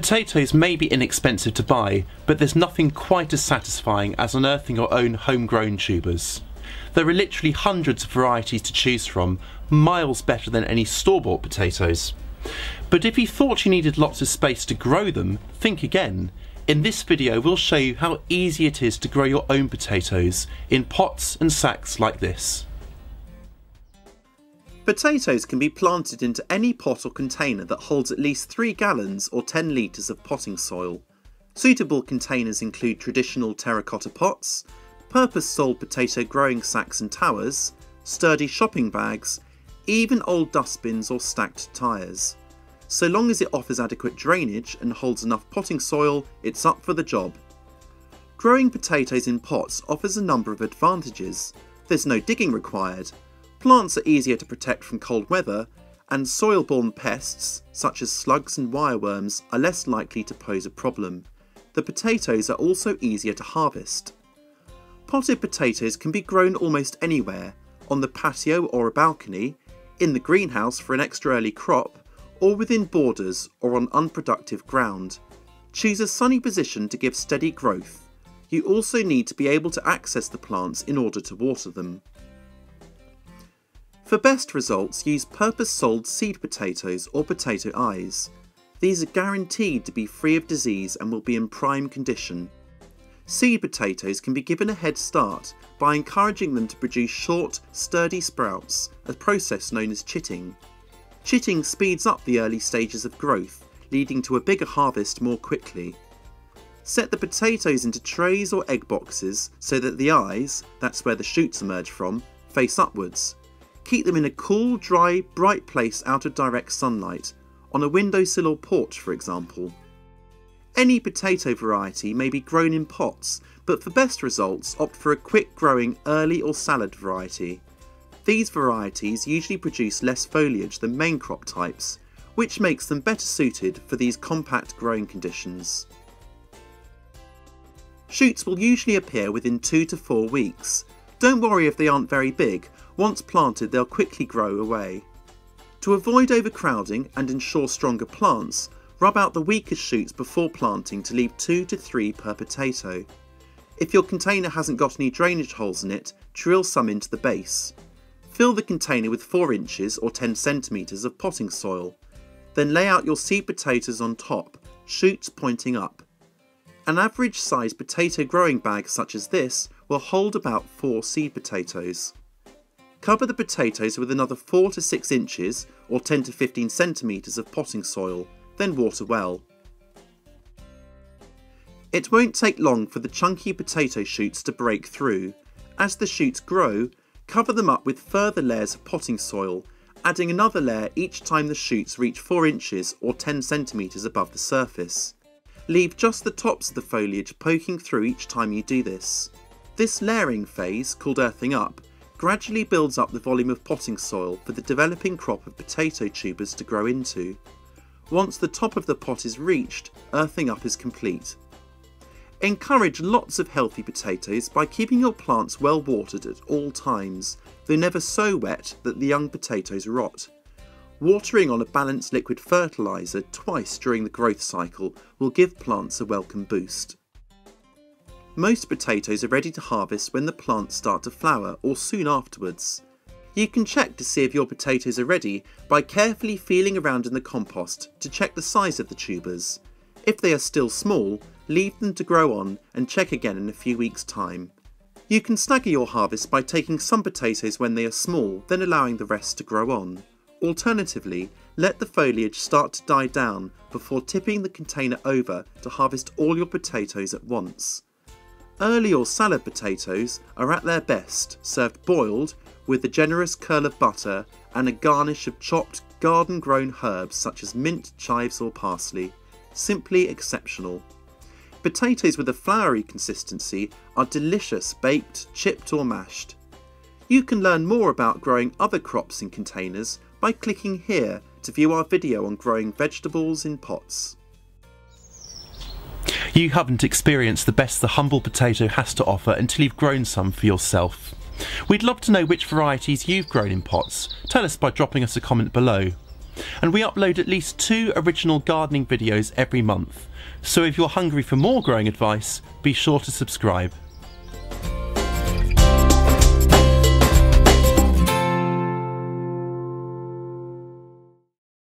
Potatoes may be inexpensive to buy, but there's nothing quite as satisfying as unearthing your own homegrown tubers. There are literally hundreds of varieties to choose from, miles better than any store-bought potatoes. But if you thought you needed lots of space to grow them, think again. In this video we'll show you how easy it is to grow your own potatoes in pots and sacks like this. Potatoes can be planted into any pot or container that holds at least 3 gallons or 10 litres of potting soil. Suitable containers include traditional terracotta pots, purpose-sold potato growing sacks and towers, sturdy shopping bags, even old dustbins or stacked tyres. So long as it offers adequate drainage and holds enough potting soil, it's up for the job. Growing potatoes in pots offers a number of advantages. There's no digging required. Plants are easier to protect from cold weather, and soil-borne pests, such as slugs and wireworms, are less likely to pose a problem. The potatoes are also easier to harvest. Potted potatoes can be grown almost anywhere, on the patio or a balcony, in the greenhouse for an extra early crop, or within borders or on unproductive ground. Choose a sunny position to give steady growth. You also need to be able to access the plants in order to water them. For best results, use purpose-sold seed potatoes or potato eyes. These are guaranteed to be free of disease and will be in prime condition. Seed potatoes can be given a head start by encouraging them to produce short, sturdy sprouts, a process known as chitting. Chitting speeds up the early stages of growth, leading to a bigger harvest more quickly. Set the potatoes into trays or egg boxes so that the eyes, that's where the shoots emerge from, face upwards. Keep them in a cool, dry, bright place out of direct sunlight, on a windowsill or porch for example. Any potato variety may be grown in pots, but for best results opt for a quick growing early or salad variety. These varieties usually produce less foliage than main crop types, which makes them better suited for these compact growing conditions. Shoots will usually appear within 2 to 4 weeks. Don't worry if they aren't very big. Once planted, they'll quickly grow away. To avoid overcrowding and ensure stronger plants, rub out the weakest shoots before planting to leave 2 to 3 per potato. If your container hasn't got any drainage holes in it, drill some into the base. Fill the container with 4 inches or 10 centimetres of potting soil. Then lay out your seed potatoes on top, shoots pointing up. An average sized potato growing bag such as this will hold about 4 seed potatoes. Cover the potatoes with another 4 to 6 inches or 10 to 15 centimetres of potting soil, then water well. It won't take long for the chunky potato shoots to break through. As the shoots grow, cover them up with further layers of potting soil, adding another layer each time the shoots reach 4 inches or 10 centimetres above the surface. Leave just the tops of the foliage poking through each time you do this. This layering phase, called earthing up, gradually builds up the volume of potting soil for the developing crop of potato tubers to grow into. Once the top of the pot is reached, earthing up is complete. Encourage lots of healthy potatoes by keeping your plants well watered at all times, though never so wet that the young potatoes rot. Watering on a balanced liquid fertiliser twice during the growth cycle will give plants a welcome boost. Most potatoes are ready to harvest when the plants start to flower or soon afterwards. You can check to see if your potatoes are ready by carefully feeling around in the compost to check the size of the tubers. If they are still small, leave them to grow on and check again in a few weeks' time. You can stagger your harvest by taking some potatoes when they are small, then allowing the rest to grow on. Alternatively, let the foliage start to die down before tipping the container over to harvest all your potatoes at once. Early or salad potatoes are at their best, served boiled with a generous curl of butter and a garnish of chopped garden-grown herbs such as mint, chives or parsley. Simply exceptional. Potatoes with a floury consistency are delicious baked, chipped or mashed. You can learn more about growing other crops in containers by clicking here to view our video on growing vegetables in pots. You haven't experienced the best the humble potato has to offer until you've grown some for yourself. We'd love to know which varieties you've grown in pots. Tell us by dropping us a comment below. and we upload at least 2 original gardening videos every month. So if you're hungry for more growing advice, be sure to subscribe.